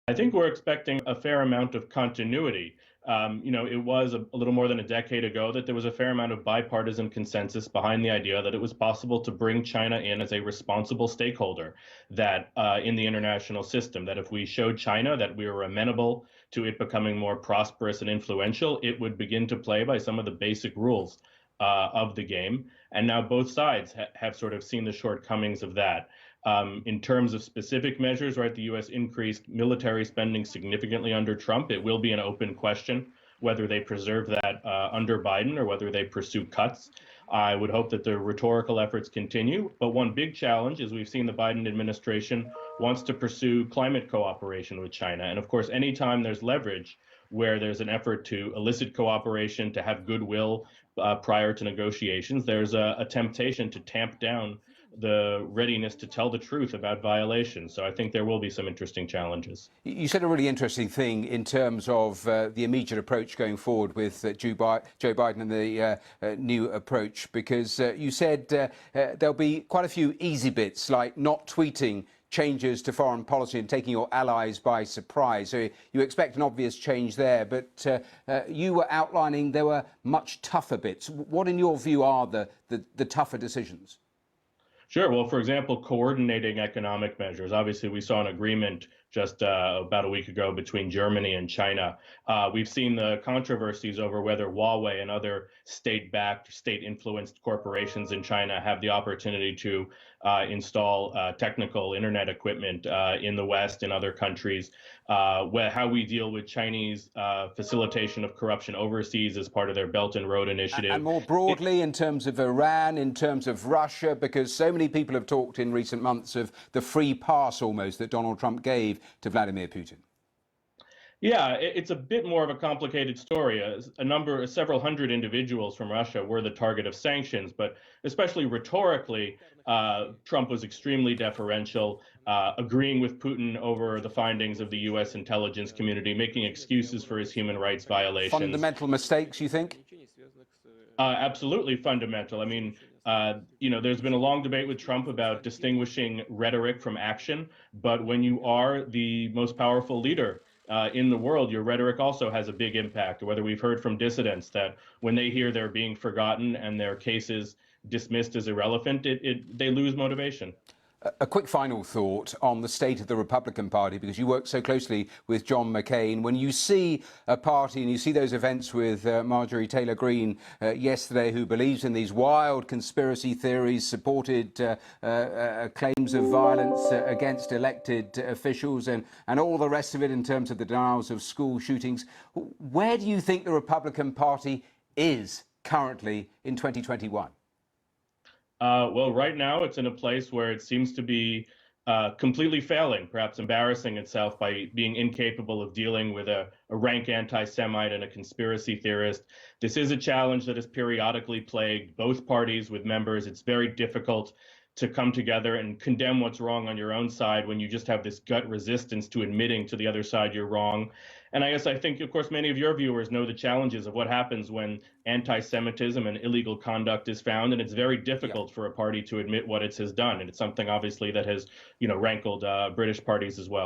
I think we're expecting a fair amount of continuity. It was a little more than a decade ago that there was a fair amount of bipartisan consensus behind the idea that it was possible to bring China in as a responsible stakeholder that in the international system, that if we showed China that we were amenable to it becoming more prosperous and influential, it would begin to play by some of the basic rules of the game. And now both sides have sort of seen the shortcomings of that. In terms of specific measures, right, the U.S. increased military spending significantly under Trump. It will be an open question whether they preserve that under Biden or whether they pursue cuts. I would hope that the rhetorical efforts continue. But one big challenge is we've seen the Biden administration wants to pursue climate cooperation with China. And of course, anytime there's leverage where there's an effort to elicit cooperation, to have goodwill prior to negotiations, there's a temptation to tamp down the readiness to tell the truth about violations. So I think there will be some interesting challenges. You said a really interesting thing in terms of the immediate approach going forward with Joe Biden and the new approach, because you said there'll be quite a few easy bits, like not tweeting changes to foreign policy and taking your allies by surprise. So you expect an obvious change there, but you were outlining there were much tougher bits. What, in your view, are the tougher decisions? Sure. Well, for example, coordinating economic measures. Obviously, we saw an agreement just about a week ago between Germany and China. We've seen the controversies over whether Huawei and other state-backed, state-influenced corporations in China have the opportunity to install technical internet equipment in the West and other countries. How we deal with Chinese facilitation of corruption overseas as part of their Belt and Road Initiative. And more broadly, in terms of Iran, in terms of Russia, because so many people have talked in recent months of the free pass almost that Donald Trump gave to Vladimir Putin. Yeah, it's a bit more of a complicated story. Several hundred individuals from Russia were the target of sanctions, but especially rhetorically, Trump was extremely deferential, agreeing with Putin over the findings of the U.S. intelligence community, making excuses for his human rights violations. Fundamental mistakes, you think? Absolutely fundamental. I mean, there's been a long debate with Trump about distinguishing rhetoric from action, but when you are the most powerful leader in the world, your rhetoric also has a big impact. Whether we've heard from dissidents that when they hear they're being forgotten and their cases dismissed as irrelevant, they lose motivation. A quick final thought on the state of the Republican Party, because you work so closely with John McCain. When you see a party and you see those events with Marjorie Taylor Greene yesterday, who believes in these wild conspiracy theories, supported claims of violence against elected officials and all the rest of it in terms of the denials of school shootings, where do you think the Republican Party is currently in 2021? Well, right now it's in a place where it seems to be completely failing, perhaps embarrassing itself by being incapable of dealing with a rank anti-Semite and a conspiracy theorist. This is a challenge that has periodically plagued both parties with members. It's very difficult to come together and condemn what's wrong on your own side when you just have this gut resistance to admitting to the other side you're wrong. And I think, of course, many of your viewers know the challenges of what happens when anti-Semitism and illegal conduct is found, and it's very difficult for a party to admit what it has done. And it's something, obviously, that has, rankled British parties as well.